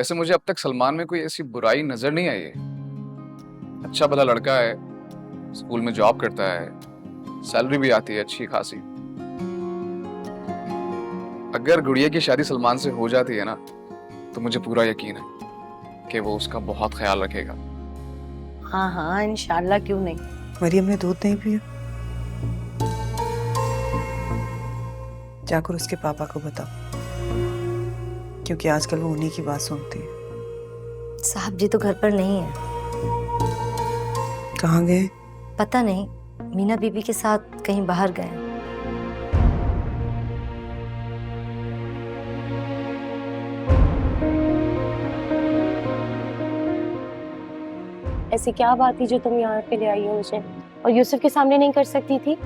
वैसे मुझे अब तक सलमान में कोई ऐसी बुराई नजर नहीं आई है। अच्छा भला लड़का है, स्कूल में जॉब करता है, सैलरी भी आती है अच्छी खासी। अगर गुड़िया की शादी सलमान से हो जाती है ना, तो मुझे पूरा यकीन है कि वो उसका बहुत ख्याल रखेगा। हाँ हाँ इंशाल्लाह, क्यों नहीं। मरियम ने दूध नहीं पिया? जाकर उसके पापा को बताओ, क्योंकि आजकल वो उन्हीं की बात सुनती है। साहब जी तो घर पर नहीं है। कहाँ गए? पता नहीं, मीना बीबी के साथ कहीं बाहर गए हैं। ऐसी क्या बात थी जो तुम यहाँ पे ले आई हो मुझे, और यूसुफ के सामने नहीं कर सकती थी?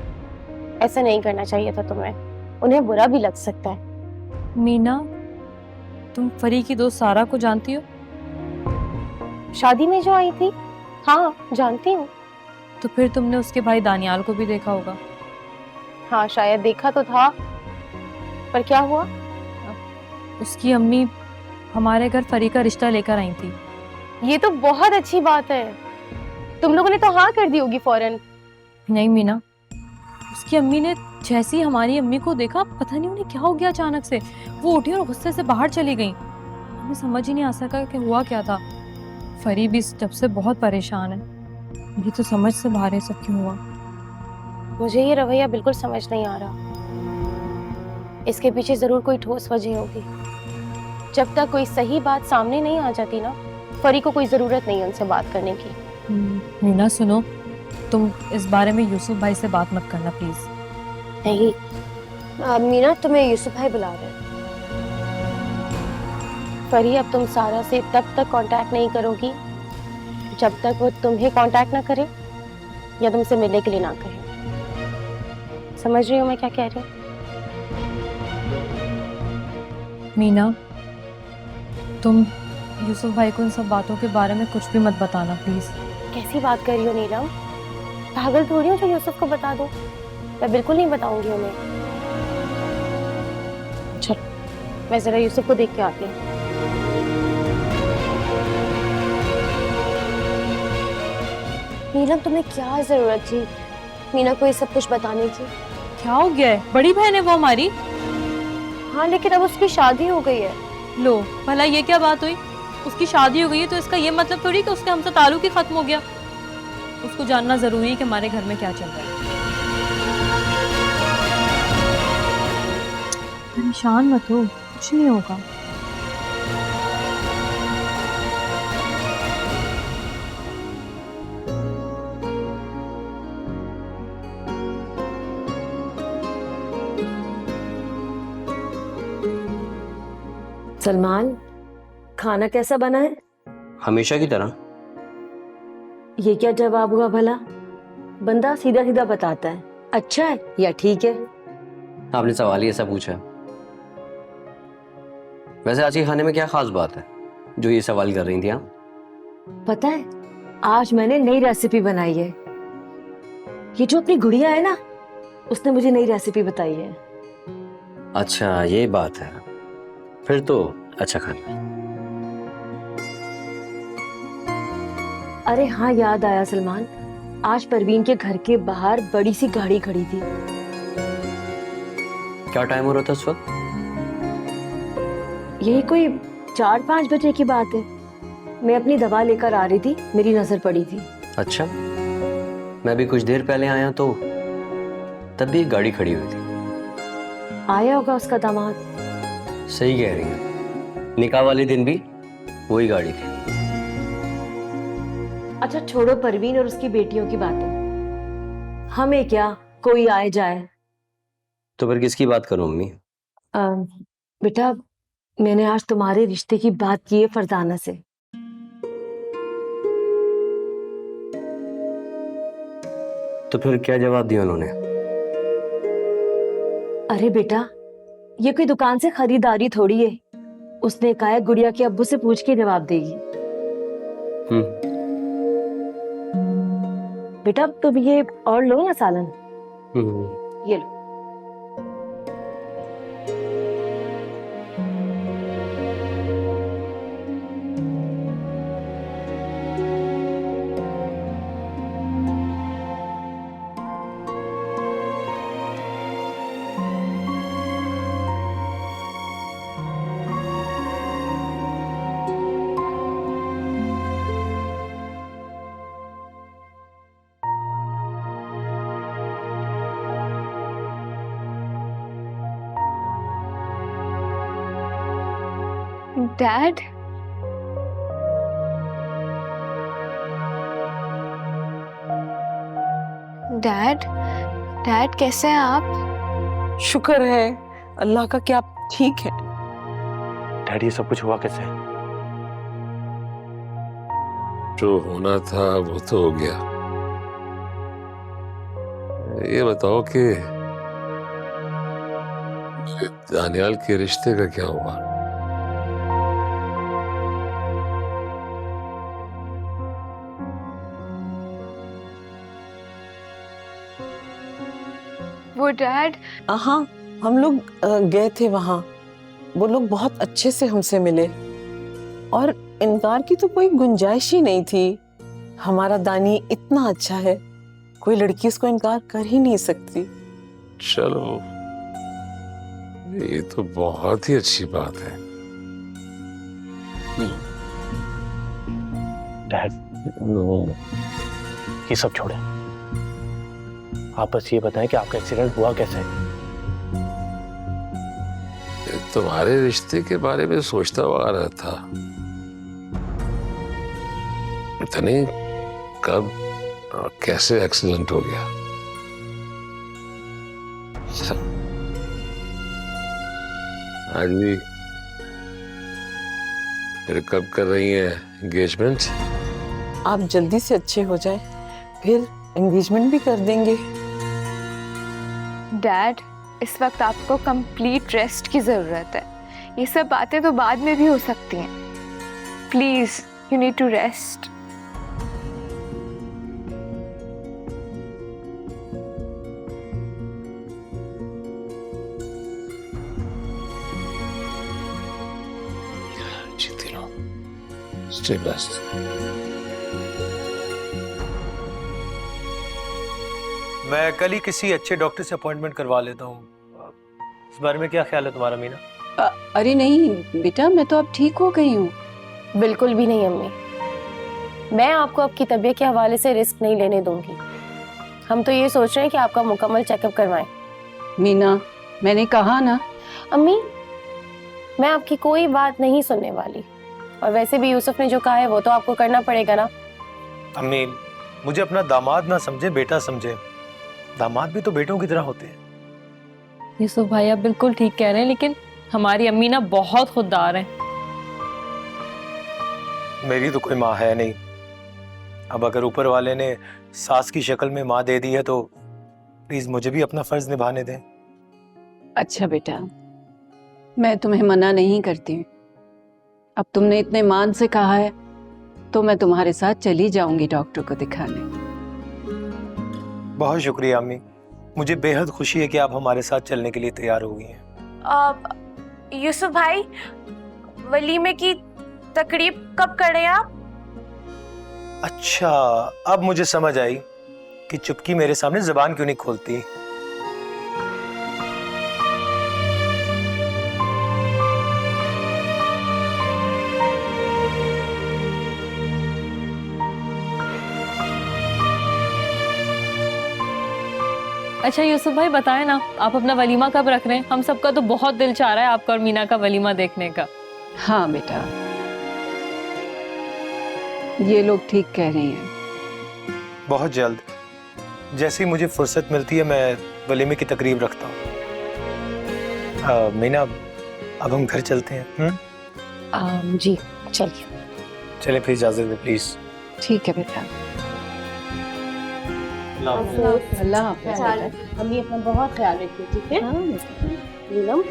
ऐसा नहीं करना चाहिए था तुम्हें, उन्हें बुरा भी लग सकता है। मीना, तुम फरी की दोस्त सारा को जानती हो? शादी में जो आई थी, हाँ जानती हूँ। तो फिर तुमने उसके भाई दानियाल को भी देखा होगा। हाँ शायद देखा तो था, पर क्या हुआ? उसकी अम्मी हमारे घर फरी का रिश्ता लेकर आई थी। ये तो बहुत अच्छी बात है, तुम लोगों ने तो हाँ कर दी होगी फौरन। नहीं मीना, उसकी अम्मी ने जैसे ही हमारी अम्मी को देखा, पता नहीं उन्हें क्या हो गया, अचानक से वो उठी और गुस्से से बाहर चली गई। हमें समझ ही नहीं आ सका कि हुआ क्या था। फरी भी इस जब से बहुत परेशान है। मुझे तो समझ से बाहर है सब क्यों हुआ। मुझे ये रवैया बिल्कुल समझ नहीं आ रहा। इसके पीछे जरूर कोई ठोस वजह होगी। जब तक कोई सही बात सामने नहीं आ जाती ना, फरी को कोई जरूरत नहीं है उनसे बात करने की। मीना सुनो, तुम इस बारे में यूसुफ भाई से बात मत करना प्लीज। नहीं मीना, तुम्हें यूसुफ भाई बुला रहे हैं। फरी, अब तुम सारा से तब तक कांटेक्ट नहीं करोगी जब तक वो तुम्हें कांटेक्ट ना करे या तुमसे मिलने के लिए ना कहे। समझ रही हो मैं क्या कह रही हूँ? मीना, तुम यूसुफ भाई को इन सब बातों के बारे में कुछ भी मत बताना प्लीज। कैसी बात कर रही हो नीलम? पागल थोड़ी हूँ जो यूसुफ को बता दो। मैं बिल्कुल नहीं बताऊंगी उन्हें। चलो मैं जरा यूसुफ को देख के आती हूँ। नीलम, तुम्हें क्या जरूरत थी मीना को ये सब कुछ बताने की? क्या हो गया है? बड़ी बहन है वो हमारी। हाँ लेकिन अब उसकी शादी हो गई है। लो भला ये क्या बात हुई? उसकी शादी हो गई है तो इसका ये मतलब थोड़ी कि उसके हमसे ताल्लुक ही खत्म हो गया। उसको जानना जरूरी है कि हमारे घर में क्या चल रहा है। परेशान मत हो, कुछ नहीं होगा। सलमान, खाना कैसा बना है? हमेशा की तरह। ये क्या जवाब हुआ भला? बंदा सीधा सीधा बताता है, अच्छा है या ठीक है। आपने सवाल ही ऐसा पूछा। वैसे आज के खाने में क्या खास बात है जो ये सवाल कर रही थी आप? पता है, आज मैंने नई रेसिपी बनाई है। ये जो अपनी गुड़िया है ना, उसने मुझे नई रेसिपी बताई है। अच्छा ये बात है, फिर तो अच्छा खाना। अरे हाँ, याद आया सलमान, आज परवीन के घर के बाहर बड़ी सी गाड़ी खड़ी थी। क्या टाइम हो रहा था उस वक्त? यही कोई 4-5 बजे की बात है। मैं अपनी दवा लेकर आ रही थी, मेरी नजर पड़ी थी। अच्छा, मैं भी कुछ देर पहले आया तो तब भी एक गाड़ी खड़ी हुई थी। आया होगा उसका दामाद। सही कह रही है, निकाह वाले दिन भी वही गाड़ी थी। अच्छा छोड़ो परवीन और उसकी बेटियों की बातें, हमें क्या, कोई आए जाए। तो फिर किसकी बात करूं अम्मी? बेटा, मैंने आज तुम्हारे रिश्ते की बात की है फरजाना से। तो फिर क्या जवाब दिया उन्होंने? अरे बेटा, ये कोई दुकान से खरीदारी थोड़ी है। उसने कहा है गुड़िया के अब्बू से पूछ के जवाब देगी। बेटा तुम ये और लो ना सालन। ये लो। डैड, डैड, डैड कैसे हैं आप? शुक्र है अल्लाह का कि आप ठीक है। डैडी ये सब कुछ हुआ कैसे? जो होना था वो तो हो गया। ये बताओ कि दानियाल के रिश्ते का क्या हुआ? वो डैड, हाँ, हम लोग गए थे वहां। वो लोग बहुत अच्छे से हमसे मिले और इनकार की तो कोई गुंजाइश ही नहीं थी। हमारा दानी इतना अच्छा है, कोई लड़की उसको इनकार कर ही नहीं सकती। चलो, ये तो बहुत ही अच्छी बात है। डैड, ये सब छोड़े, आप बस ये बताएं कि आपका एक्सीडेंट हुआ कैसे? तुम्हारे रिश्ते के बारे में सोचता हुआ आ रहा था। पता नहीं कब और कैसे एक्सीडेंट हो गया। आज भी फिर कब कर रही है एंगेजमेंट? आप जल्दी से अच्छे हो जाए, फिर एंगेजमेंट भी कर देंगे। डैड, इस वक्त आपको कंप्लीट रेस्ट की जरूरत है। ये सब बातें तो बाद में भी हो सकती हैं। Please, you need to rest. जीती रहो, स्टे ब्लेस्ड। मैं कल ही किसी अच्छे डॉक्टर से अपॉइंटमेंट करवा लेता हूँ। इस बारे में क्या ख्याल है तुम्हारा मीना? अरे नहीं बेटा, मैं तो अब ठीक हो गई हूँ। बिल्कुल भी नहीं अम्मी, मैं आपको आपकी तबीयत के हवाले से रिस्क नहीं लेने दूंगी। हम तो ये सोच रहे हैं कि आपका मुकम्मल चेकअप करवाएं। मीना, मैंने कहा ना। अम्मी, मैं आपकी कोई बात नहीं सुनने वाली, और वैसे भी यूसुफ ने जो कहा है वो तो आपको करना पड़ेगा ना। अम्मी, मुझे अपना दामाद ना समझे, बेटा समझे। दामाद भी तो बेटों की तरह होते हैं। यूसुफ भाई आप बिल्कुल ठीक कह रहे हैं, लेकिन हमारी अम्मी ना बहुत खुददार हैं। मेरी तो कोई माँ है नहीं। अब अगर ऊपर वाले ने सास की शक्ल में माँ दे दी है तो प्लीज मुझे भी अपना फर्ज निभाने दें। अच्छा बेटा, मैं तुम्हें मना नहीं करती। अब तुमने इतने मान से कहा है तो मैं तुम्हारे साथ चली जाऊंगी डॉक्टर को दिखाने। बहुत शुक्रिया अम्मी, मुझे बेहद खुशी है कि आप हमारे साथ चलने के लिए तैयार हो गई हैं। यूसुफ भाई, वलीमे की तकरीब कब कर रहे हैं आप? अच्छा, अब मुझे समझ आई कि चुपकी मेरे सामने जुबान क्यों नहीं खोलती। अच्छा यूसुफ भाई बताएं ना, आप अपना वलीमा कब रख रहे हैं? हम सबका तो बहुत दिल चाह रहा है आपका और मीना का वलीमा देखने का। हाँ बेटा, ये लोग ठीक कह रही हैं। बहुत जल्द, जैसे ही मुझे फुर्सत मिलती है मैं वलीमे की तकरीब रखता हूँ। मीना, अब हम घर चलते हैं। जी चलिए। चले फिर, इजाजत दे प्लीज। ठीक है बेटा, अल्लाह हाफ़िज़। अम्मी अपना बहुत ख्याल रखिए, ठीक है? नीलम,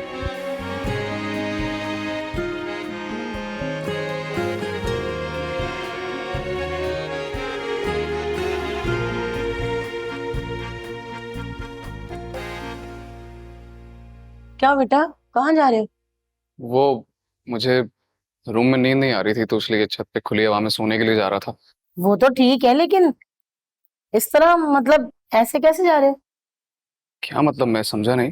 क्या बेटा, कहाँ जा रहे हो? वो मुझे रूम में नींद नहीं आ रही थी तो इसलिए छत पे खुली हवा में सोने के लिए जा रहा था। वो तो ठीक है, लेकिन इस तरह मतलब ऐसे कैसे जा रहे हो? क्या मतलब, मैं समझा नहीं।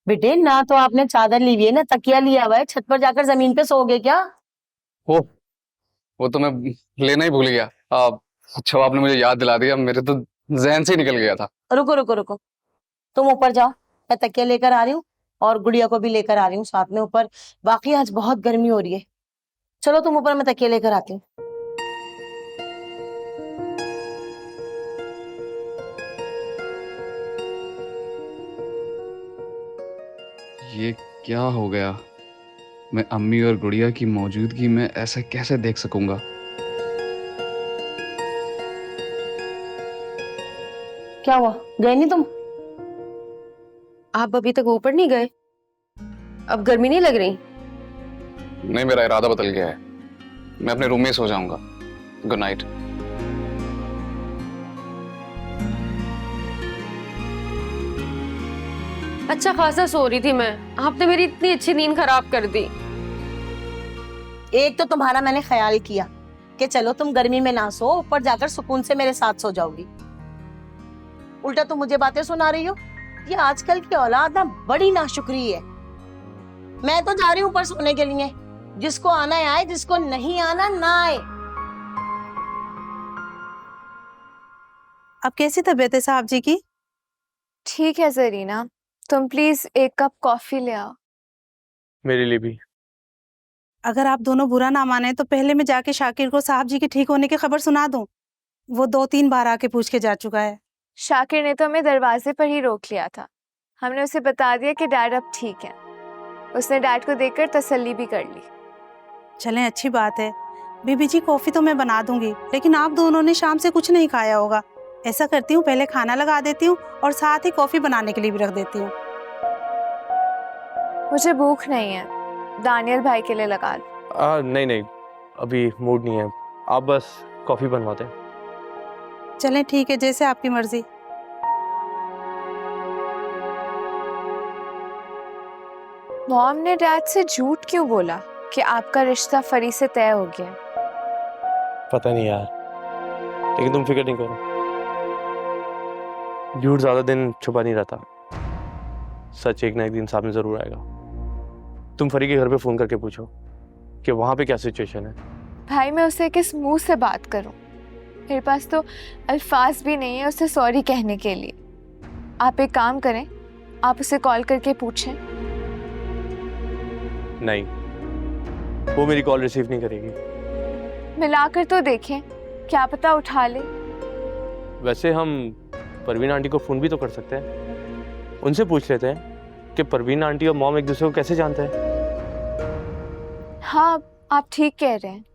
बेटे, ना तो आपने चादर ली हुई है ना तकिया लिया हुआ है, छत पर जाकर जमीन पे सोओगे क्या? वो तो मैं लेना ही भूल गया। अच्छा आपने मुझे याद दिला दिया, मेरे तो जहन से ही निकल गया था। रुको रुको रुको, तुम ऊपर जाओ, मैं तकिया लेकर आ रही हूँ और गुड़िया को भी लेकर आ रही हूँ साथ में ऊपर। बाकी आज बहुत गर्मी हो रही है, चलो तुम ऊपर, मैं तकिया लेकर आती हूँ। ये क्या हो गया? मैं अम्मी और गुड़िया की मौजूदगी में ऐसा कैसे देख सकूंगा? क्या हुआ, गए नहीं तुम? आप अभी तक ऊपर नहीं गए? अब गर्मी नहीं लग रही? नहीं, मेरा इरादा बदल गया है। मैं अपने रूम में ही सो जाऊंगा। Good night. अच्छा खासा सो रही थी मैं, आपने मेरी इतनी अच्छी नींद खराब कर दी। एक तो तुम्हारा मैंने ख्याल किया कि चलो तुम गर्मी में ना सो, ऊपर जाकर सुकून से मेरे साथ सो जाओगी। उल्टा तुम मुझे बातें सुना रही हो। ये आजकल की औलाद ना बड़ी नाशुक्री है। मैं तो जा रही हूँ ऊपर सोने के लिए। जिसको आना है आए, जिसको नहीं आना ना आए। अब कैसी तबीयत है साहब जी की? ठीक है जरीना, तुम प्लीज एक कप कॉफी ले आओ। मेरे लिए भी। अगर आप दोनों बुरा ना माने तो पहले मैं जाके शाकिर को साहब जी के ठीक होने की खबर सुना दूं। वो 2-3 बार आके पूछ के जा चुका है। शाकिर ने तो हमें दरवाजे पर ही रोक लिया था। हमने उसे बता दिया कि डैड अब ठीक है। उसने डैड को देखकर तसल्ली भी कर ली। चलें, अच्छी बात है। बीबी जी, कॉफी तो मैं बना दूंगी, लेकिन आप दोनों ने शाम से कुछ नहीं खाया होगा। ऐसा करती हूँ, पहले खाना लगा देती हूँ और साथ ही कॉफी बनाने के लिए भी रख देती हूँ। मुझे भूख नहीं है, दानियल भाई के लिए लगा दो। नहीं नहीं, अभी मूड नहीं है। आप बस कॉफी बनवाते हैं। चलें ठीक है, जैसे आपकी मर्जी। मॉम ने डैड से झूठ क्यों बोला कि आपका रिश्ता फरी से तय हो गया? पता नहीं यार, लेकिन तुम फिक्र नहीं करो। झूठ ज्यादा दिन छुपा नहीं रहता। सच एक ना एक दिन सामने जरूर आएगा। तुम फरी के घर पे फोन करके पूछो कि वहां पे क्या सिचुएशन है। भाई, मैं उसे किस मुंह से बात करूं? मेरे पास तो अल्फाज भी नहीं है उसे सॉरी कहने के लिए। आप एक काम करें, आप उसे कॉल करके पूछें। नहीं, वो मेरी कॉल रिसीव नहीं करेगी। मिलाकर तो देखें, क्या पता उठा ले। वैसे हम परवीन आंटी को फोन भी तो कर सकते हैं। उनसे पूछ लेते हैं कि परवीन आंटी और मॉम एक दूसरे को कैसे जानते हैं। हाँ, आप ठीक कह रहे हैं।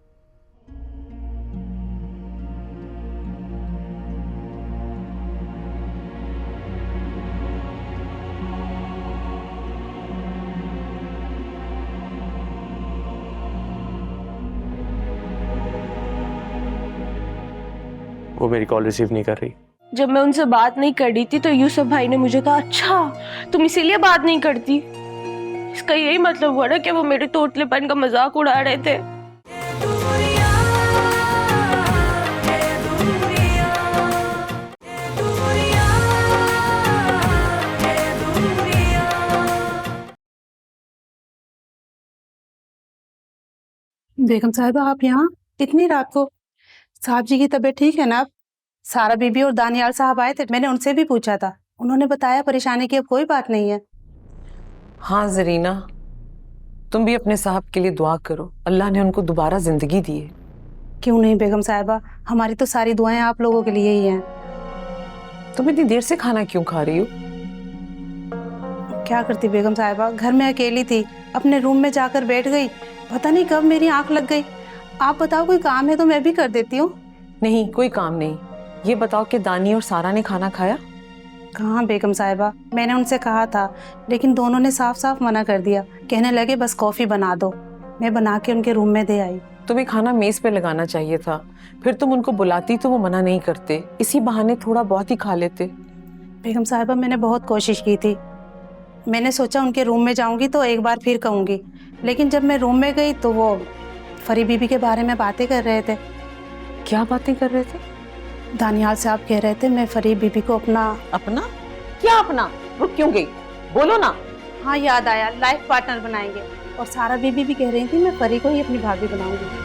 वो मेरी कॉल रिसीव नहीं कर रही। जब मैं उनसे बात नहीं कर रही थी तो यूसुफ भाई ने मुझे कहा, अच्छा तुम इसीलिए बात नहीं करती। इसका यही मतलब हुआ ना कि वो मेरे तोतलेपन का मजाक उड़ा रहे थे। बेगम साहिबा, आप यहाँ इतनी रात को? साहब जी की तबीयत ठीक है ना अब? सारा बीबी और दानियाल साहब आए थे, मैंने उनसे भी पूछा था। उन्होंने बताया परेशानी की अब कोई बात नहीं है। हाँ जरीना, तुम भी अपने साहब के लिए दुआ करो, अल्लाह ने उनको दोबारा जिंदगी दी है। क्यों नहीं बेगम साहिबा, हमारी तो सारी दुआएं आप लोगों के लिए ही हैं। तुम इतनी देर से खाना क्यों खा रही हो? क्या करती बेगम साहिबा, घर में अकेली थी, अपने रूम में जाकर बैठ गई। पता नहीं कब मेरी आंख लग गई। आप बताओ, कोई काम है तो मैं भी कर देती हूँ। नहीं, कोई काम नहीं। ये बताओ कि दानी और सारा ने खाना खाया? कहाँ बेगम साहिबा, मैंने उनसे कहा था, लेकिन दोनों ने साफ साफ मना कर दिया। कहने लगे बस कॉफी बना दो। मैं बना के उनके रूम में दे आई। तुम्हें खाना मेज पे लगाना चाहिए था, फिर तुम उनको बुलाती तो वो मना नहीं करते, इसी बहाने थोड़ा बहुत ही खा लेते। बेगम साहिबा, मैंने बहुत कोशिश की थी। मैंने सोचा उनके रूम में जाऊंगी तो एक बार फिर कहूंगी, लेकिन जब मैं रूम में गई तो वो फरी बीबी के बारे में बातें कर रहे थे। क्या बातें कर रहे थे? दानियाल साहब कह रहे थे मैं फरी बीबी को अपना क्या अपना? रुक क्यों गई? बोलो ना। हाँ, याद आया, लाइफ पार्टनर बनाएंगे। और सारा बीबी भी कह रही थी मैं फरी को ही अपनी भाभी बनाऊंगी।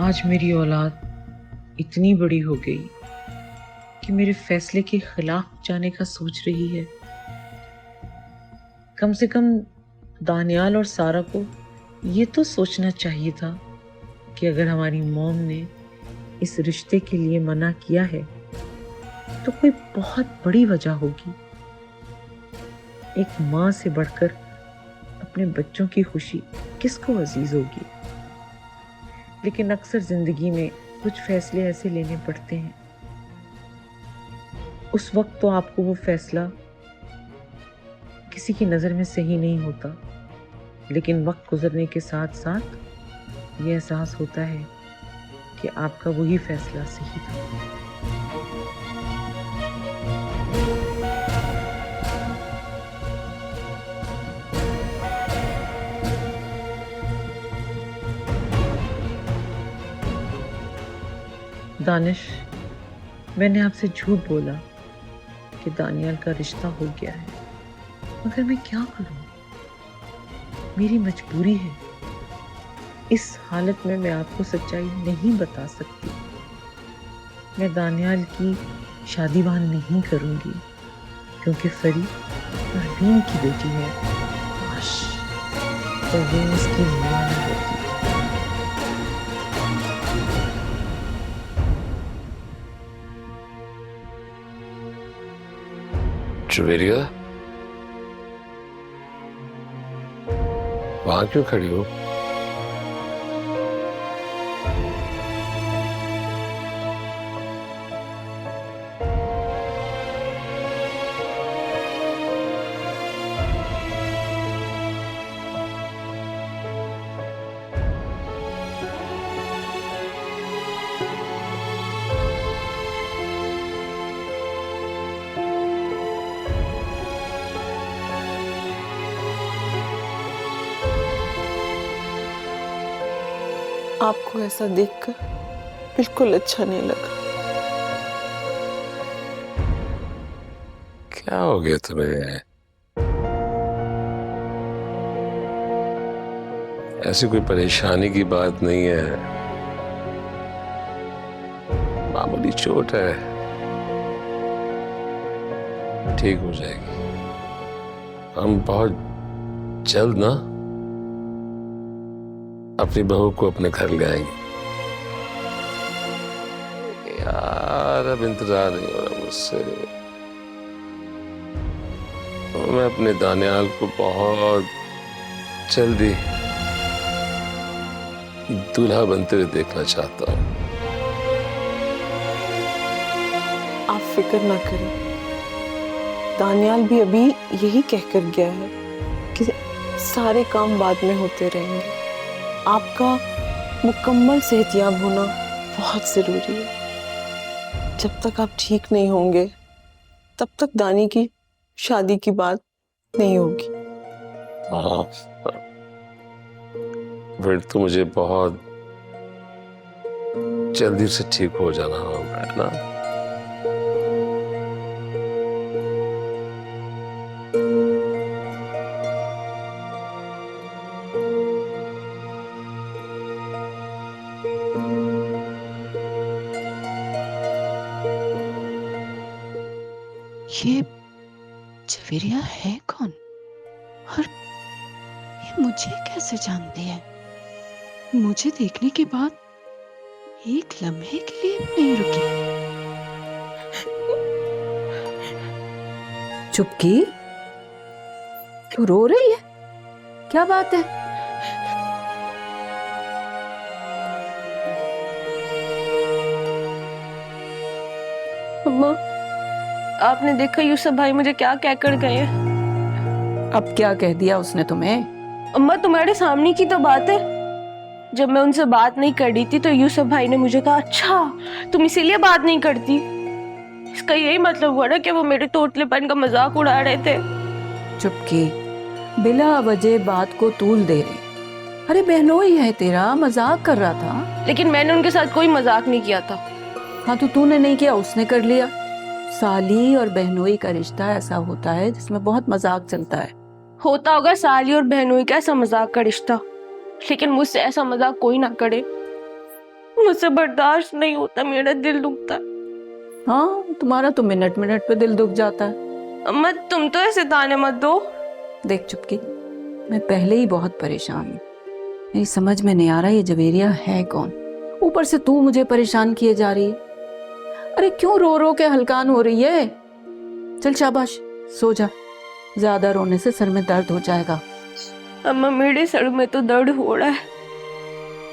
आज मेरी औलाद इतनी बड़ी हो गई कि मेरे फैसले के खिलाफ जाने का सोच रही है। कम से कम दानियाल और सारा को ये तो सोचना चाहिए था कि अगर हमारी मॉम ने इस रिश्ते के लिए मना किया है तो कोई बहुत बड़ी वजह होगी। एक माँ से बढ़कर अपने बच्चों की खुशी किसको अजीज होगी। लेकिन अक्सर जिंदगी में कुछ फैसले ऐसे लेने पड़ते हैं। उस वक्त तो आपको वो फैसला किसी की नजर में सही नहीं होता, लेकिन वक्त गुजरने के साथ साथ ये एहसास होता है कि आपका वही फैसला सही था। दानिश, मैंने आपसे झूठ बोला कि दानियाल का रिश्ता हो गया है, मगर मैं क्या करूं? मेरी मजबूरी है। इस हालत में मैं आपको सच्चाई नहीं बता सकती। मैं दानियाल की शादी बहान नहीं करूंगी क्योंकि फरी परवीन की बेटी है। काश परवीन उसकी मां न होती। जुवेरिया, वहां क्यों खड़ी हो? आपको ऐसा देखकर बिल्कुल अच्छा नहीं लगा। क्या हो गया तुम्हें? ऐसी कोई परेशानी की बात नहीं है, मामूली चोट है, ठीक हो जाएगी। हम बहुत जल्द ना अपनी बहू को अपने घर ले आएंगे। यार अब इंतजार नहीं हो रहा मुझसे। मैं अपने दानियाल को बहुत जल्दी दूल्हा बनते हुए देखना चाहता हूँ। आप फिक्र ना करें, दानियाल भी अभी यही कहकर गया है कि सारे काम बाद में होते रहेंगे। आपका मुकम्मल सेहतियाब होना बहुत जरूरी है। जब तक आप ठीक नहीं होंगे तब तक दानी की शादी की बात नहीं होगी। हाँ, फिर तो मुझे बहुत जल्दी से ठीक हो जाना होगा, है ना? ये जवेरिया है कौन और ये मुझे कैसे जानती है? मुझे देखने के बाद एक लम्हे के लिए नहीं रुकी। चुपकी, क्यों रो रही है? क्या बात है? अम्मा, आपने देखा यूसुफ भाई मुझे क्या कहकर गए? अब क्या कह दिया उसने तुम्हें? अम्मा, तुम्हारे सामने की तो बात है। जब मैं उनसे बात नहीं कर रही थी तो यूसुफ भाई ने मुझे कहा, अच्छा तुम इसीलिए बात नहीं करती। इसका यही मतलब हुआ ना कि वो मेरे तोतलेपन का मजाक उड़ा रहे थे। चुपकी, बिला वजह बात को तूल दे रही। अरे बहनोई है तेरा, मजाक कर रहा था। लेकिन मैंने उनके साथ कोई मजाक नहीं किया था। हाँ तो तूने नहीं किया, उसने कर लिया। साली और बहनोई का रिश्ता ऐसा होता है जिसमें बहुत मजाक चलता है। होता होगा साली और बहनोई का ऐसा मजाक का रिश्ता, लेकिन मुझसे ऐसा मजाक कोई ना करे। मुझसे बर्दाश्त नहीं होता, मेरा दिल दुखता है। हाँ, तुम्हारा तो मिनट मिनट पे दिल दुख जाता है। अम्मा तुम तो ऐसे ताने मत दो। देख चुपकी, मैं पहले ही बहुत परेशान हूँ। मेरी समझ में नहीं आ रहा ये जवेरिया है कौन। ऊपर से तू मुझे परेशान किए जा रही है। अरे क्यों रो रो के हलकान हो रही है? चल शाबाश, सो जा। ज्यादा रोने से सर में दर्द हो जाएगा। अम्मा मेरे सर में तो दर्द हो रहा है।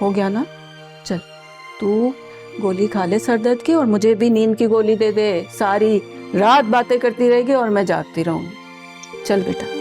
हो गया ना? चल तू गोली खा ले सर दर्द की, और मुझे भी नींद की गोली दे दे। सारी रात बातें करती रहेगी और मैं जागती रहूंगी। चल बेटा।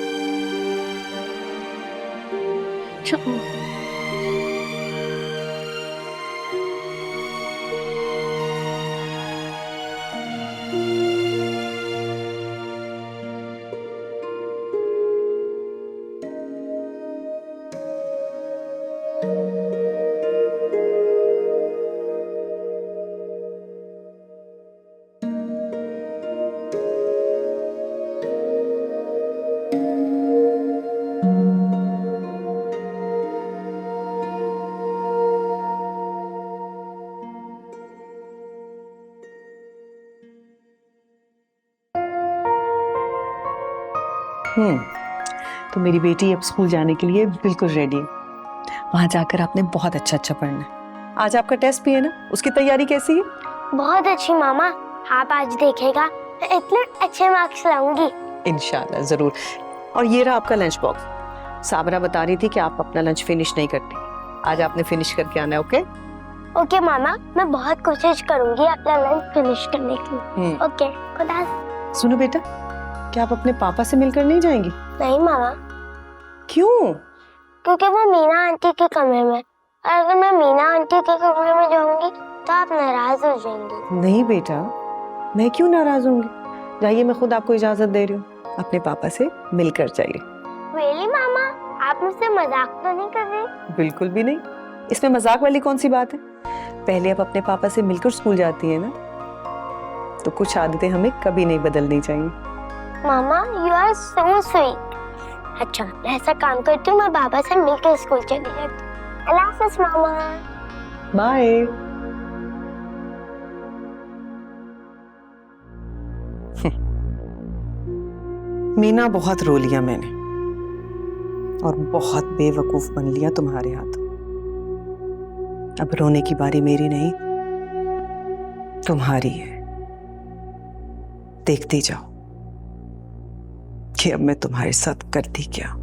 तो मेरी बेटी अब स्कूल जाने के लिए बिल्कुल रेडी है। वहां जाकर आपने बहुत अच्छा पढ़ना है। आज आपका टेस्ट भी है ना, उसकी तैयारी कैसी है? बहुत अच्छी मामा, आप आज देखेगा मैं इतने अच्छे मार्क्स लाऊंगी। इंशाल्लाह जरूर। और ये रहा आपका लंच बॉक्स। साबरा बता रही थी कि आप अपना लंच फिनिश नहीं करती, आज आपने फिनिश करके आना है। ओके ओके मामा, मैं बहुत कोशिश करूंगी अपना लंच फिनिश करने की। ओके खुदा। सुनो बेटा, क्या आप अपने पापा से मिलकर नहीं जाएंगी? नहीं मामा। क्यों? क्योंकि वो मीना आंटी के कमरे में, और अगर मैं मीना आंटी के कमरे में जाऊंगी तो आप नाराज हो जाएंगी। नहीं बेटा, मैं क्यों नाराज होंगी? जाइए, मैं खुद आपको इजाजत दे रही हूँ। अपने पापा से मिलकर जाइए। रियली मामा, आप मुझसे मजाक तो नहीं कर रहे? बिल्कुल भी नहीं, इसमें मजाक वाली कौन सी बात है। पहले आप अपने पापा से मिलकर स्कूल जाती है ना, तो कुछ आदतें हमें कभी नहीं बदलनी चाहिए। मामा यू आर सो स्वीट। अच्छा मैं ऐसा काम करती हूँ, मैं बाबा से मिलकर स्कूल चली जाती हूँ। अल्लाह हाफ़िज़ मामा। बाय। मीना, बहुत रो लिया मैंने और बहुत बेवकूफ बन लिया तुम्हारे हाथों। अब रोने की बारी मेरी नहीं, तुम्हारी है। देखती जाओ कि अब मैं तुम्हारे साथ करती क्या।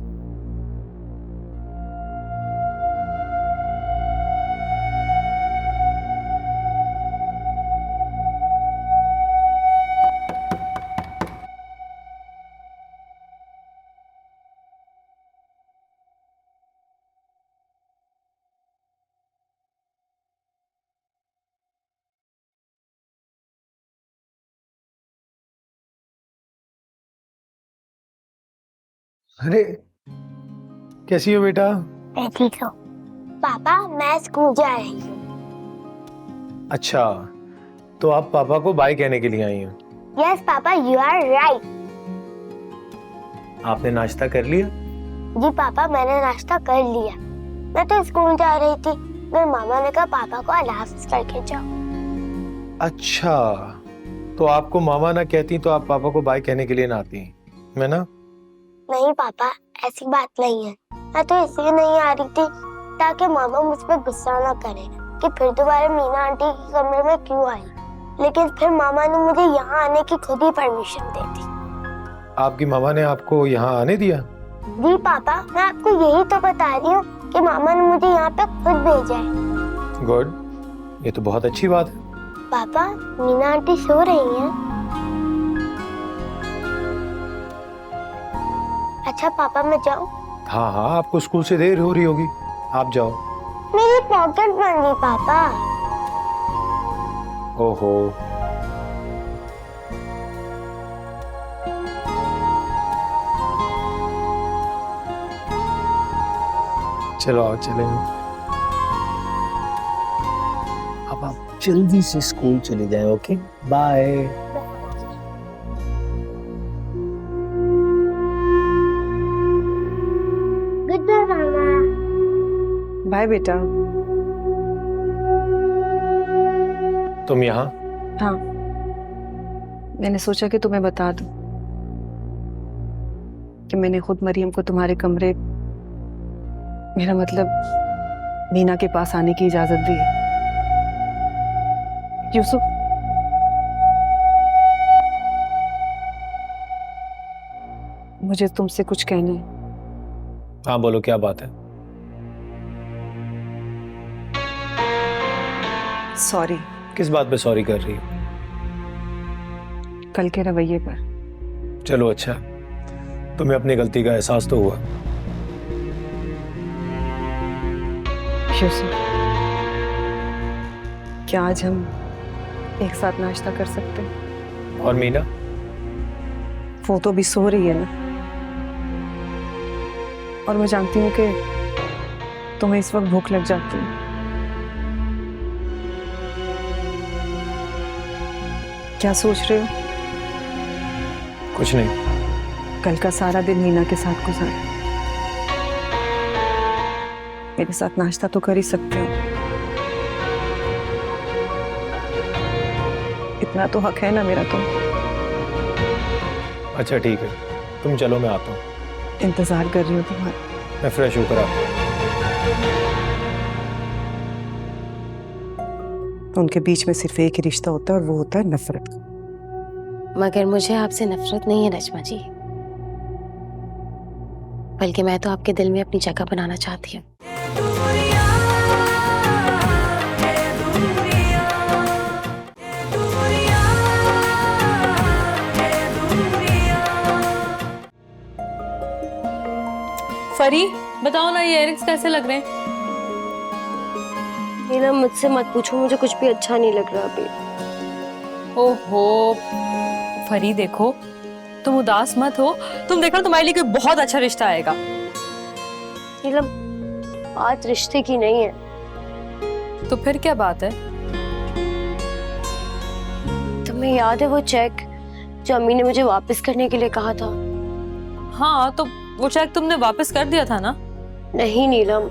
अरे कैसी हो बेटा? मैं ठीक हूँ। पापा मैं स्कूल जा रही हूँ। अच्छा, तो आप पापा को बाय कहने के लिए आई हैं? Yes papa, you are right. आपने नाश्ता कर लिया? जी पापा, मैंने नाश्ता कर लिया। मैं तो स्कूल जा रही थी, मेरे मामा ने कहा पापा को अल्लाह हाफ़िज़ करके जाओ। अच्छा, तो आपको मामा ना कहती तो आप पापा को बाय कहने के लिए ना आती, मैं ना? नहीं पापा, ऐसी बात नहीं है। मैं तो इसलिए नहीं आ रही थी ताकि मामा मुझ पर गुस्सा ना करे कि फिर दोबारा मीना आंटी के कमरे में क्यों आई। लेकिन फिर मामा ने मुझे यहाँ आने की खुद ही परमिशन दे दी। आपकी मामा ने आपको यहाँ आने दिया? जी पापा, मैं आपको यही तो बता रही हूँ कि मामा ने मुझे यहाँ पे खुद भेजा है। गुड, ये तो बहुत अच्छी बात है। पापा मीना आंटी सो रही हैं। अच्छा पापा मैं जाऊँ? हाँ हाँ, आपको स्कूल से देर हो रही होगी, आप जाओ। मेरी पॉकेट बन गई पापा। ओहो, चलो आओ चले। अब आप जल्दी से स्कूल चले जाएं। Okay bye. गुड बाय मामा। बाय बेटा। तुम यहाँ? हाँ, मैंने सोचा कि तुम्हें बता दूं कि मैंने खुद मरियम को तुम्हारे कमरे, मेरा मतलब मीना के पास आने की इजाजत दी है। यूसुफ, मुझे तुमसे कुछ कहना है। हाँ बोलो, क्या बात है? सॉरी। किस बात पे सॉरी कर रही हो? कल के रवैये पर। चलो अच्छा, तुम्हें अपनी गलती का एहसास तो हुआ। यूसुफ, क्या आज हम एक साथ नाश्ता कर सकते हैं? और मीना? वो तो भी सो रही है ना, और मैं जानती हूँ कि तुम्हें इस वक्त भूख लग जाती है। क्या सोच रहे हो? कुछ नहीं। कल का सारा दिन मीना के साथ गुजारा, मेरे साथ नाश्ता तो कर ही सकते हो। इतना तो हक है ना मेरा तुम। अच्छा ठीक है, तुम चलो, मैं आता हूँ। इंतजार कर रही हूँ तुम्हारा। मैं फ्रेश होकर आता हूँ। उनके बीच में सिर्फ एक ही रिश्ता होता है, और वो होता है नफरत। मगर मुझे आपसे नफरत नहीं है रजमा जी, बल्कि मैं तो आपके दिल में अपनी जगह बनाना चाहती हूँ। फरी, बताओ ना ये इयररिंग्स कैसे लग रहे हैं? नीलम मुझसे मत पूछो, मुझे कुछ भी अच्छा नहीं लग रहा अभी। ओहो फरी, देखो तुम उदास मत हो, तुम देखना तुम्हारे लिए कोई बहुत अच्छा रिश्ता आएगा। नीलम, बात रिश्ते की नहीं है। तो फिर क्या बात है? तुम्हें याद है वो चेक जो अम्मी ने मुझे वापस करने के लिए कहा था? हाँ, तो वो चेक तुमने वापस कर दिया था ना? नहीं नीलम,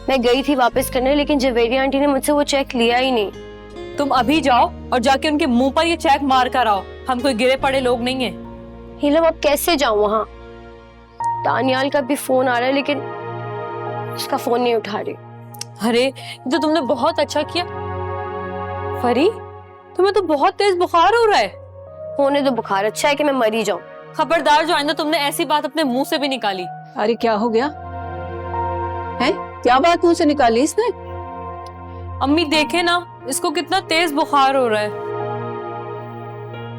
मैं गई थी वापस करने, लेकिन जवेरी आंटी ने मुझसे वो चेक लिया ही नहीं। तुम अभी जाओ और जाके उनके मुंह पर ये चेक मार कर आओ, हम कोई गिरे पड़े लोग नहीं है। नीलम, अब कैसे जाऊं वहां? दानियाल का भी फोन आ रहा है, लेकिन उसका फोन नहीं उठा रही। अरे ये तो तुमने बहुत अच्छा किया। फरी, तुम्हें तो बहुत तेज बुखार हो रहा है। होने दो बुखार, अच्छा है कि मैं मरी जाऊं। खबरदार जो आइंदा तुमने ऐसी बात अपने मुंह से भी निकाली। अरे क्या हो गया है? क्या बात मुंह से निकाली इसने? अम्मी देखे ना, इसको कितना तेज बुखार हो रहा है।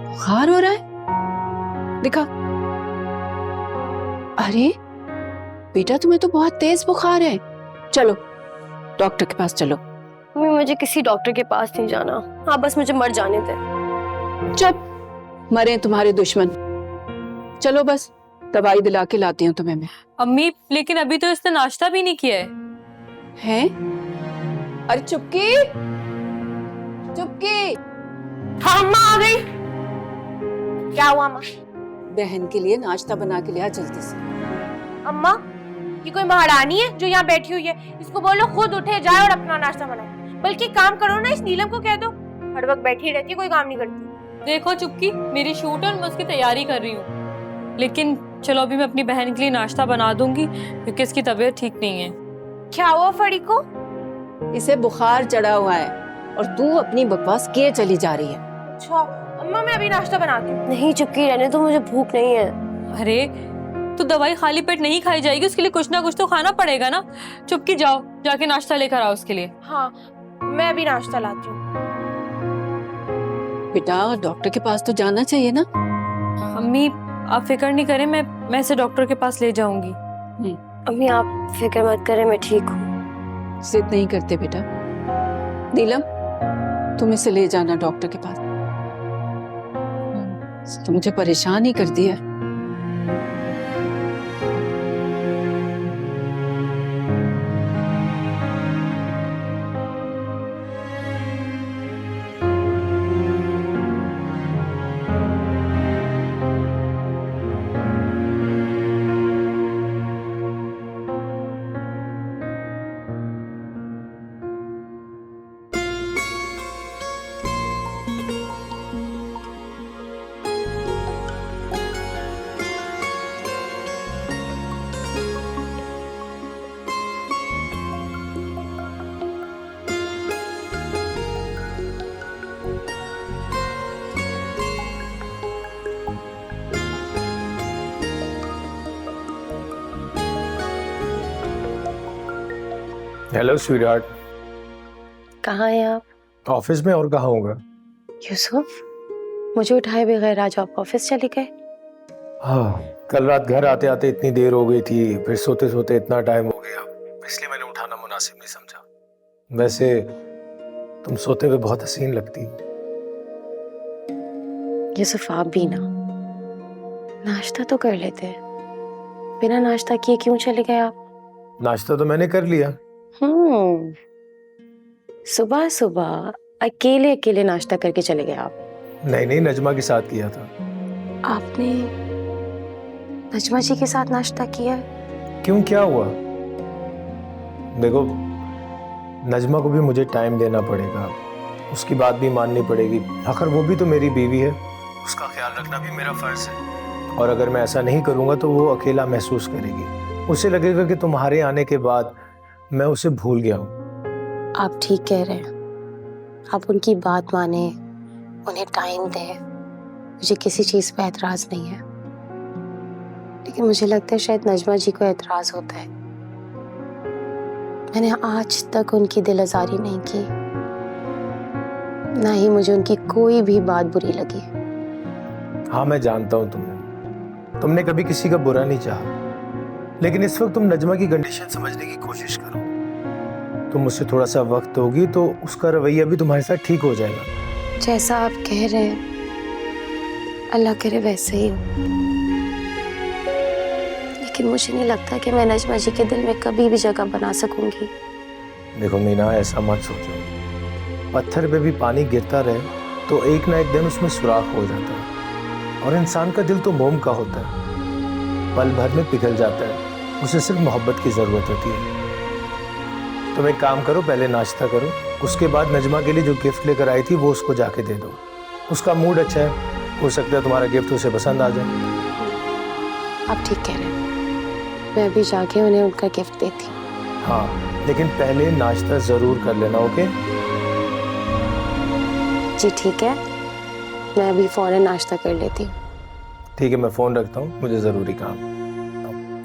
बुखार हो रहा है? दिखा। अरे बेटा, तुम्हें तो बहुत तेज बुखार है। चलो डॉक्टर के पास चलो। मम्मी, मुझे किसी डॉक्टर के पास नहीं जाना। हाँ, बस मुझे मर जाने दे। चुप, मरे तुम्हारे दुश्मन। चलो बस, दवाई दिला के लाती हूँ तुम्हें मैं। अम्मी, लेकिन अभी तो इसने नाश्ता भी नहीं किया है। हैं? अरे चुपकी, चुपकी। हाँ अम्मा, आ गई। क्या हुआ अम्मा? बहन के लिए नाश्ता बना के लिया जल्दी से। अम्मा, ये कोई महारानी है जो यहाँ बैठी हुई है? इसको बोलो खुद उठे जाए और अपना नाश्ता बनाए। बल्कि काम करो ना, इस नीलम को कह दो, हर वक्त बैठी रहती है, कोई काम नहीं करती। देखो चुपकी, मेरी शूट है और मैं उसकी तैयारी कर रही हूँ। लेकिन चलो अभी मैं अपनी बहन के लिए नाश्ता बना दूंगी, क्योंकि इसकी तबीयत ठीक नहीं है। क्या हुआ फड़ी को? इसे बुखार चढ़ा हुआ है और तू अपनी बकवास किए चली जा रही है। अच्छा अम्मा, मैं अभी नाश्ता बनाती हूँ। नहीं चुपकी रहने तो, मुझे भूख नहीं है। अरे तो दवाई खाली पेट नहीं खाई जाएगी, उसके लिए कुछ ना कुछ तो खाना पड़ेगा ना। चुपकी, जाओ जाके नाश्ता लेकर आओ उसके लिए। हाँ, मैं अभी नाश्ता लाती हूँ। बेटा, डॉक्टर के पास तो जाना चाहिए ना। अम्मी आप फिक्र नहीं करें, मैं इसे डॉक्टर के पास ले जाऊंगी। अम्मी आप फिक्र मत करें, मैं ठीक हूँ। जिद नहीं करते बेटा। नीलम, तुम इसे ले जाना डॉक्टर के पास। तो मुझे परेशान ही कर दिया। Hello sweetheart. कहाँ हैं आप? ऑफिस में, और कहाँ होगा? यूसुफ, मुझे उठाए बगैर आज आप ऑफिस चले गए? हाँ, कल रात घर आते आते इतनी देर हो गई थी, फिर सोते सोते इतना टाइम हो गया, इसलिए मैंने उठाना मुनासिब नहीं समझा। वैसे तुम सोते हुए बहुत हसीन लगती। यूसुफ, आप भी ना नाश्ता तो कर लेते हैं। बिना नाश्ता किए क्यों चले गए आप? नाश्ता तो मैंने कर लिया। सुबह सुबह अकेले अकेले नाश्ता करके चले गए आप? नहीं नहीं, नजमा के साथ किया था। आपने नजमा जी के साथ नाश्ता किया? क्यों, क्या हुआ? देखो, नजमा को भी मुझे टाइम देना पड़ेगा, उसकी बात भी माननी पड़ेगी। आखिर वो भी तो मेरी बीवी है, उसका ख्याल रखना भी मेरा फर्ज है। और अगर मैं ऐसा नहीं करूँगा तो वो अकेला महसूस करेगी, उसे लगेगा कि तुम्हारे आने के बाद मैं उसे भूल गया हूँ। आप ठीक कह रहे हैं, आप उनकी बात माने, उन्हें टाइम दें। मुझे किसी चीज़ पे एतराज़ नहीं है, लेकिन मुझे लगता है शायद नजमा जी को एतराज़ होता है। मैंने आज तक उनकी दिल आज़ारी नहीं की, ना ही मुझे उनकी कोई भी बात बुरी लगी। हाँ, मैं जानता हूँ तुमने कभी किसी का बुरा नहीं चाहा, लेकिन इस वक्त तुम नजमा की कंडीशन समझने की कोशिश करो। तुम मुझसे थोड़ा सा वक्त दोगी तो उसका रवैया भी तुम्हारे साथ ठीक हो जाएगा। जैसा आप कह रहे हैं, अल्लाह करे वैसे ही हो। लेकिन मुझे नहीं लगता कि मैं नजमा जी के दिल में कभी भी जगह बना सकूंगी। देखो मीना, ऐसा मत सोचो। पत्थर पे भी पानी गिरता रहे तो एक ना एक दिन उसमें सुराख हो जाता है, और इंसान का दिल तो मोम का होता है, पल भर में पिघल जाता है। उसे सिर्फ मोहब्बत की जरूरत होती है। तुम एक काम करो, पहले नाश्ता करो, उसके बाद नजमा के लिए जो गिफ्ट लेकर आई थी वो उसको जाके दे दो। उसका मूड अच्छा है, हो सकता है तुम्हारा गिफ्ट उसे पसंद आ जाए। आप ठीक कह रहे हैं, मैं अभी जाके उन्हें उनका गिफ्ट देती हूँ। हाँ, लेकिन पहले नाश्ता जरूर कर लेना, ओके? जी ठीक है, मैं अभी फौरन नाश्ता कर लेती हूँ। ठीक है, मैं फोन रखता हूँ, मुझे जरूरी काम।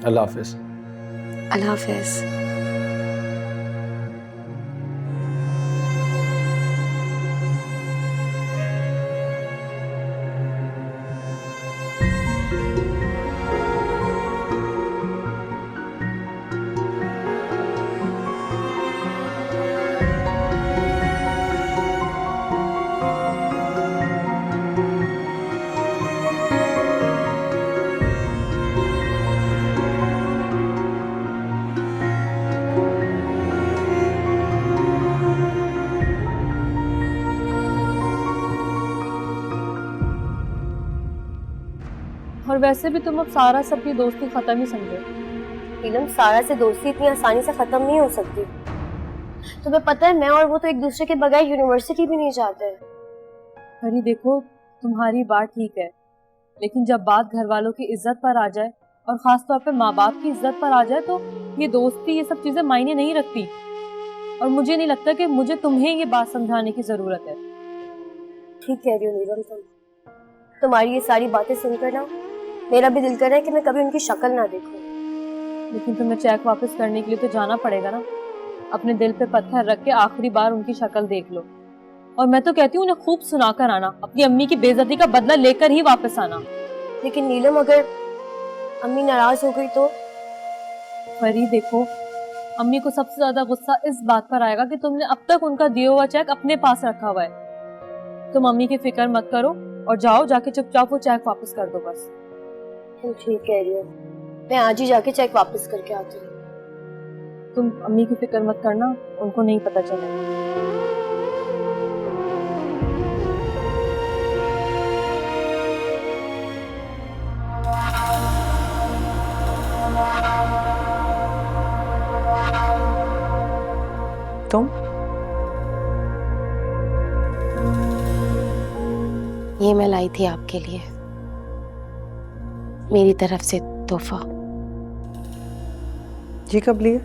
अल्लाह हाफिज। अल्लाह हाफिज। और वैसे भी तुम अब सारा से अपनी दोस्ती खत्म ही समझो। नीलम, सारा से दोस्ती इतनी आसानी से खत्म नहीं हो सकती। तुम्हें पता है, मैं और वो तो एक दूसरे के बगैर यूनिवर्सिटी भी नहीं जाते हैं। अरे देखो, तुम्हारी बात ठीक है, लेकिन जब बात घर वालों की इज्जत पर आ जाए और खास तौर पे माँ बाप की इज्जत पर आ जाए तो ये दोस्ती, ये सब चीजें मायने नहीं रखती। और मुझे नहीं लगता कि मुझे तुम्हें ये बात समझाने की जरूरत है। ठीक कह रही हो नीलम, तुम्हारी ये सारी बातें सुनकर ना मेरा भी दिल कर रहा है कि मैं कभी उनकी शक्ल ना देखूं। लेकिन तुम्हें चेक वापस करने के लिए तो जाना पड़ेगा ना। अपने दिल पे पत्थर रख के आखिरी बार उनकी शक्ल देख लो। और मैं तो कहती हूँ उन्हें खूब सुनाकर आना, अपनी अम्मी की बेइज्जती का बदला लेकर ही वापस आना। लेकिन नीलम, अगर अम्मी नाराज हो गई तो? फरी देखो, अम्मी को सबसे ज्यादा गुस्सा इस बात पर आएगा कि तुमने अब तक उनका दिया हुआ चेक अपने पास रखा हुआ है। तुम अम्मी की फिक्र मत करो और जाओ, जाके चुपचाप वो चेक वापस कर दो बस। तुम ठीक कह रही हो, मैं आज ही जाके चेक वापस करके आती हूँ। तुम अम्मी की फिक्र मत करना, उनको नहीं पता चलेगा। तुम? ये मैं लाई थी आपके लिए, मेरी तरफ से तोहफा। ये कब लिए?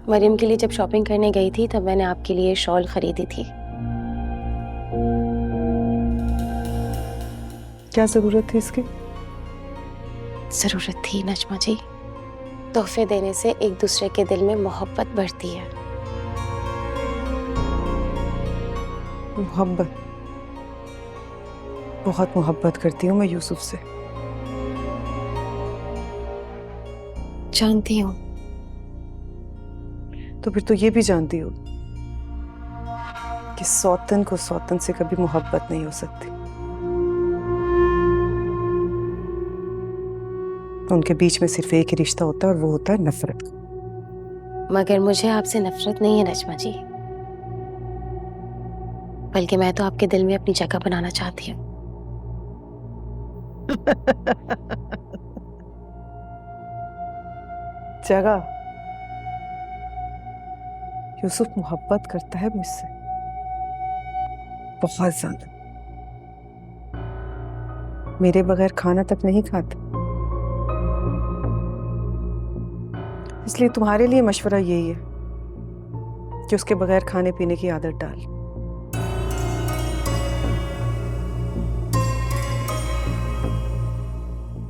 मरियम के लिए जब शॉपिंग करने गई थी तब मैंने आपके लिए शॉल खरीदी थी। क्या जरूरत थी इसकी? जरूरत थी नजमा जी, तोहफे देने से एक दूसरे के दिल में मोहब्बत बढ़ती है। मोहब्बत, बहुत मोहब्बत करती हूँ मैं यूसुफ से। जानती हूँ। तो फिर तो ये भी जानती हो कि सौतन को सौतन से कभी मोहब्बत नहीं हो सकती। उनके बीच में सिर्फ एक ही रिश्ता होता है और वो होता है नफरत का। मगर मुझे आपसे नफरत नहीं है नजमा जी, बल्कि मैं तो आपके दिल में अपनी जगह बनाना चाहती हूँ। जगह? यूसुफ मोहब्बत करता है मुझसे बहुत ज्यादा। मेरे बगैर खाना तक नहीं खाता। इसलिए तुम्हारे लिए मशवरा यही है कि उसके बगैर खाने पीने की आदत डाल।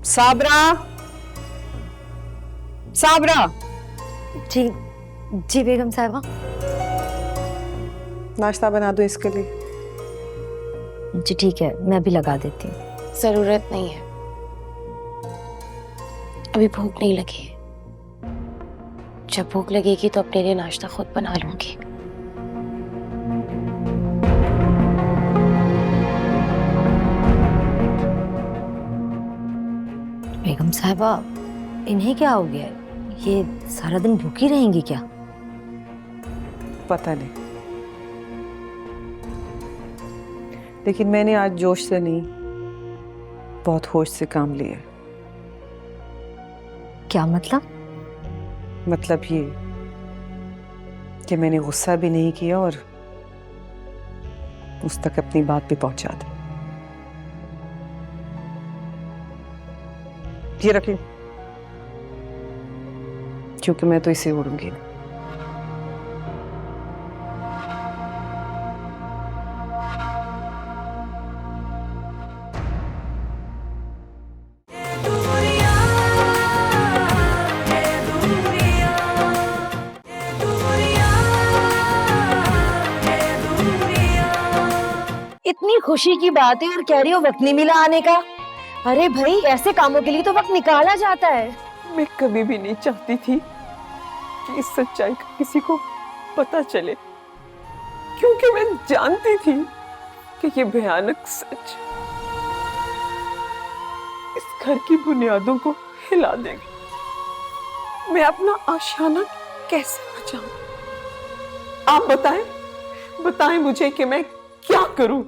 साबरा, साबरा। जी जी बेगम साहिबा। नाश्ता बना दो इसके लिए। जी ठीक है, मैं भी लगा देती हूँ। जरूरत नहीं है, अभी भूख नहीं लगी है। जब भूख लगेगी तो अपने लिए नाश्ता खुद बना लूंगी। बेगम साहिबा, इन्हें क्या हो गया? ये सारा दिन भूखी रहेंगी क्या? पता नहीं, लेकिन मैंने आज जोश से नहीं, बहुत होश से काम लिया। क्या मतलब? मतलब ये कि मैंने गुस्सा भी नहीं किया और उस तक अपनी बात भी पहुंचा दी। ये रख लो, क्योंकि मैं तो इसे उड़ूंगी ना। इतनी खुशी की बात है और कह रही हो वक्त नहीं मिला आने का। अरे भाई, ऐसे कामों के लिए तो वक्त निकाला जाता है। मैं कभी भी नहीं चाहती थी कि इस सच्चाई का किसी को पता चले, क्योंकि मैं जानती थी कि ये भयानक सच इस घर की बुनियादों को हिला देगा। मैं अपना आशियाना कैसे बचाऊं? आप बताएं मुझे कि मैं क्या करूं?